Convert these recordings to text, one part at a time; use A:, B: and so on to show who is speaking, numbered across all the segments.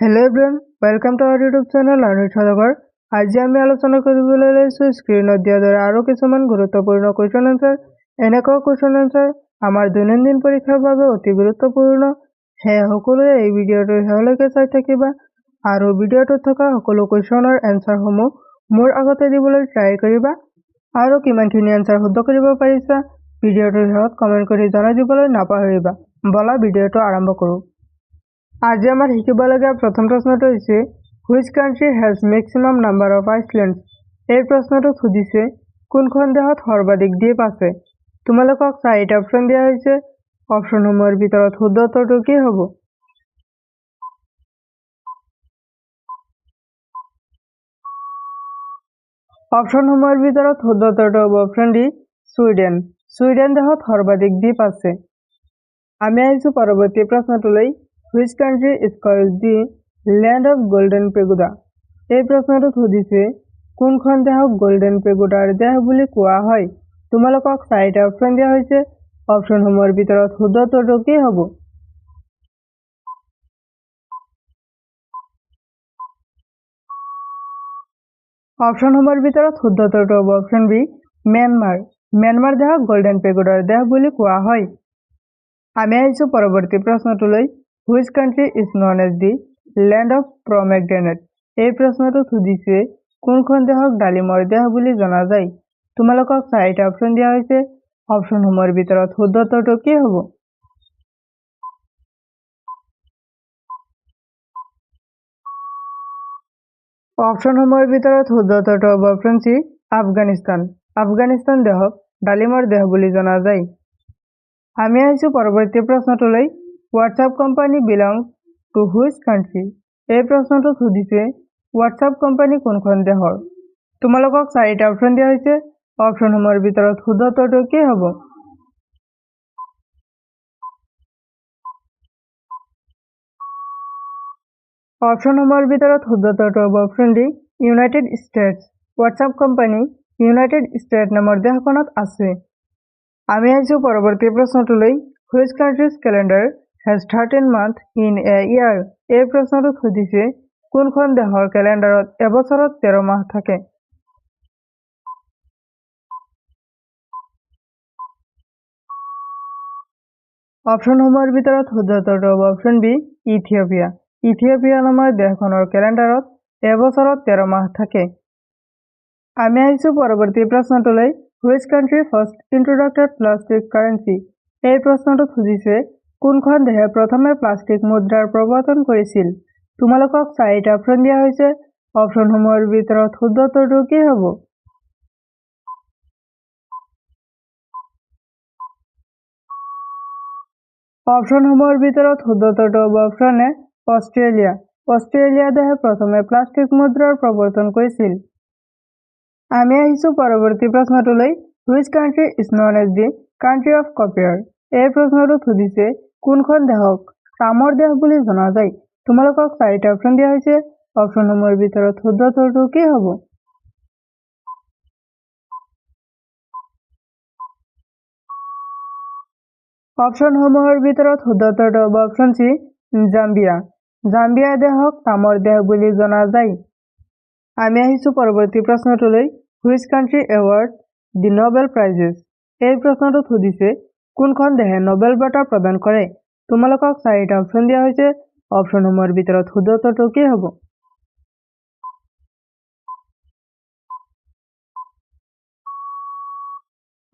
A: Hello everyone, welcome to our YouTube channel Learning Sadagar. আজি আমি আলোচনা কৰিবলৈ লৈছো স্ক্ৰীনত দিয়া দৰে আৰু কিছুমান গুৰুত্বপূৰ্ণ কোৱেশ্চন আনসাৰ। এনেকুৱা কোৱেশ্চন আনসাৰ আমাৰ দৈনন্দিন পৰীক্ষাৰ বাবে অতি গুৰুত্বপূৰ্ণ। হে সকলোৱে এই ভিডিঅ'টো শেষলৈকে চাই থাকিবা আৰু ভিডিঅ'টোত থকা সকলো কোৱেশ্চনৰ এনসাৰসমূহ মোৰ আগতে দিবলৈ ট্ৰাই কৰিবা আৰু কিমানখিনি এনসাৰ শুদ্ধ কৰিব পাৰিছা ভিডিঅ'টোৰ শেষত কমেন্ট কৰি জনাই দিবলৈ নাপাহৰিবা। বলা ভিডিঅ'টো আৰম্ভ কৰোঁ। আজি আমাৰ শিকিবলগীয়া প্ৰথম প্ৰশ্নটো হৈছে Which country has maximum number of islands? এই প্ৰশ্নটো সুধিছে কোনখন দেশত সৰ্বাধিক দ্বীপ আছে। তোমালোকক চাৰিটা অপচন দিয়া হৈছে। অপচনসমূহৰ ভিতৰত শুদ্ধ উত্তৰটো কি হ'ব? অপচনসমূহৰ ভিতৰত শুদ্ধ উত্তৰটো হ'ব অপচন ডি ছুইডেন। ছুইডেন দেশত সৰ্বাধিক দ্বীপ আছে। আমি আহিছো পৰৱৰ্তী প্ৰশ্নটোলৈ। Which country is called the land of golden pagoda? এই প্ৰশ্নটো সুধিছে কোনখন দেশক গোল্ডেন পেগোডাৰ দেশ বুলি কোৱা হয়। তোমালোকক চাৰিটা অপচন দিয়া হৈছে। অপচনসমূহৰ ভিতৰত শুদ্ধ উত্তৰটো কি হ'ব? অপচনসমূহৰ ভিতৰত শুদ্ধ উত্তৰটো হ'ব অপচন বি ম্যানমাৰ। ম্যানমাৰ দেশক গোল্ডেন পেগোডাৰ দেশ বুলি কোৱা হয়। আমি আহিছো পৰৱৰ্তী প্ৰশ্নটোলৈ। Which country is known as the land of pomegranate? এই প্ৰশ্নটো সুধিছে কোনখন দেশক ডালিমৰ দেশ বুলি জনা যায়। তোমালোকক চাৰিটা অপচন দিয়া হৈছে। অপচনসমূহৰ ভিতৰত শুদ্ধ উত্তৰটো কি হ'ব? অপচনসমূহৰ ভিতৰত শুদ্ধ উত্তৰটো হ'ব অপচন চি আফগানিস্তান। আফগানিস্তান দেশক ডালিমৰ দেশ বুলি জনা যায়। আমি আহিছো পৰৱৰ্তী প্ৰশ্নটোলৈ। WhatsApp company belongs to which country? এই প্ৰশ্নটো সুধিছে WhatsApp কোম্পানী কোনখন দেশৰ। তোমালোকক চাৰিটা অপচন দিয়া হৈছে। অপচনসমূহৰ ভিতৰত শুদ্ধ উত্তৰটো কি হ'ব? অপচনসমূহৰ ভিতৰত শুদ্ধ উত্তৰটো হ'ব option D United states. WhatsApp company United state নামৰ দেশখনত আছে। আমি আহিছো পৰৱৰ্তী প্ৰশ্নটোলৈ। Which country's calendar has 13 months in a year? এই প্ৰশ্নটো সুধিছে কোনখন দেশৰ কেলেণ্ডাৰত এবছৰত 13 মাহ থাকে। অপচনসমূহৰ ভিতৰত শুদ্ধ উত্তৰটো হ'ব অপচন বি ইথিওপিয়া। ইথিওপিয়া নামৰ দেশখনৰ কেলেণ্ডাৰত এবছৰত 13 মাহ থাকে। আমি আহিছো পৰৱৰ্তী প্ৰশ্নটোলৈ। Which country first introduced plastic currency? এই প্ৰশ্নটো সুধিছে কোনখন দেশে প্ৰথমে প্লাষ্টিক মুদ্ৰাৰ প্ৰৱৰ্তন কৰিছিল। তোমালোকক চাৰিটা অপচন দিয়া হৈছে। অপচনসমূহৰ ভিতৰত শুদ্ধ উত্তৰটো কি হ'ব? অপচনসমূহৰ ভিতৰত শুদ্ধ উত্তৰটো হ'ব অপচন এ অষ্ট্ৰেলিয়া। অষ্ট্ৰেলিয়া দেশে প্ৰথমে প্লাষ্টিক মুদ্ৰাৰ প্ৰৱৰ্তন কৰিছিল। আমি আহিছো পৰৱৰ্তী প্ৰশ্নটোলৈ। Which country is known as the country of copper? এই প্ৰশ্নটো সুধিছে কোনখন দেশক তামৰ দেশ বুলি জনা যায়। তোমালোকক চাৰিটা অপচন দিয়া হৈছে। অপচনসমূহৰ ভিতৰত শুদ্ধ উত্তৰটো কি হ'ব? অপচনসমূহৰ ভিতৰত শুদ্ধ উত্তৰটো হ'ব অপচন চি জাম্বিয়া। জাম্বিয়া দেশক তামৰ দেশ বুলি জনা যায়। আমি আহিছো পৰৱৰ্তী প্ৰশ্নটোলৈ। Which country awards the Nobel Prizes? এই প্ৰশ্নটো সুধিছে কোনখন দেশে নোবেল বঁটা প্ৰদান কৰে। তোমালোকক চাৰিটা অপচন দিয়া হৈছে। অপচনসমূহৰ ভিতৰত শুদ্ধ উত্তৰটো কি হ'ব?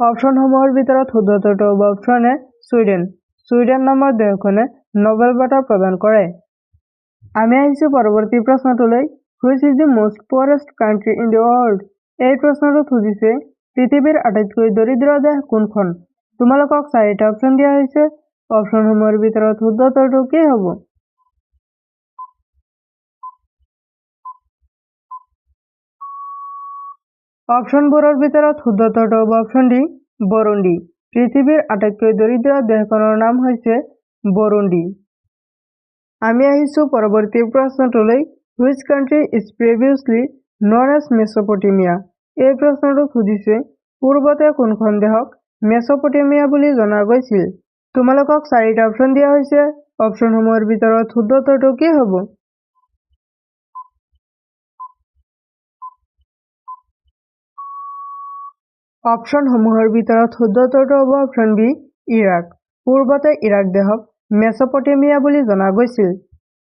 A: অপচনসমূহৰ ভিতৰত শুদ্ধ উত্তৰটো হ'ব অপচন এ ছুইডেন। ছুইডেন নামৰ দেশখনে নোবেল বঁটা প্ৰদান কৰে। আমি আহিছো পৰৱৰ্তী প্ৰশ্নটোলৈ। Which is the most poorest country in the world? এই প্ৰশ্নটো সুধিছে পৃথিৱীৰ আটাইতকৈ দৰিদ্ৰ দেশ কোনখন। তোমালোকক চাৰিটা অপচন দিয়া হৈছে। অপচনসমূহৰ ভিতৰত শুদ্ধ উত্তৰটো কি হ'ব? অপচনবোৰৰ ভিতৰত শুদ্ধ উত্তৰটো হ'ব অপচন ডি বুৰুণ্ডি। পৃথিৱীৰ আটাইতকৈ দৰিদ্ৰ দেশখনৰ নাম হৈছে বুৰুণ্ডি। আমি আহিছো পৰৱৰ্তী প্ৰশ্নটোলৈ। Which country is previously known as Mesopotamia? এই প্ৰশ্নটো সুধিছে পূৰ্বতে কোনখন দেশক মেচপটেমিয়া বুলি জনা গৈছিল। তোমালোকক চাৰিটা অপচন দিয়া হৈছে। অপচনসমূহৰ ভিতৰত শুদ্ধ উত্তৰটো কি হ'ব? অপশ্যনসমূহৰ ভিতৰত শুদ্ধটোটো হ'ব অপশ্যন বি ইৰাক। পূৰ্বতে ইৰাক দেশক মেছ'পটেমিয়া বুলি জনা গৈছিল।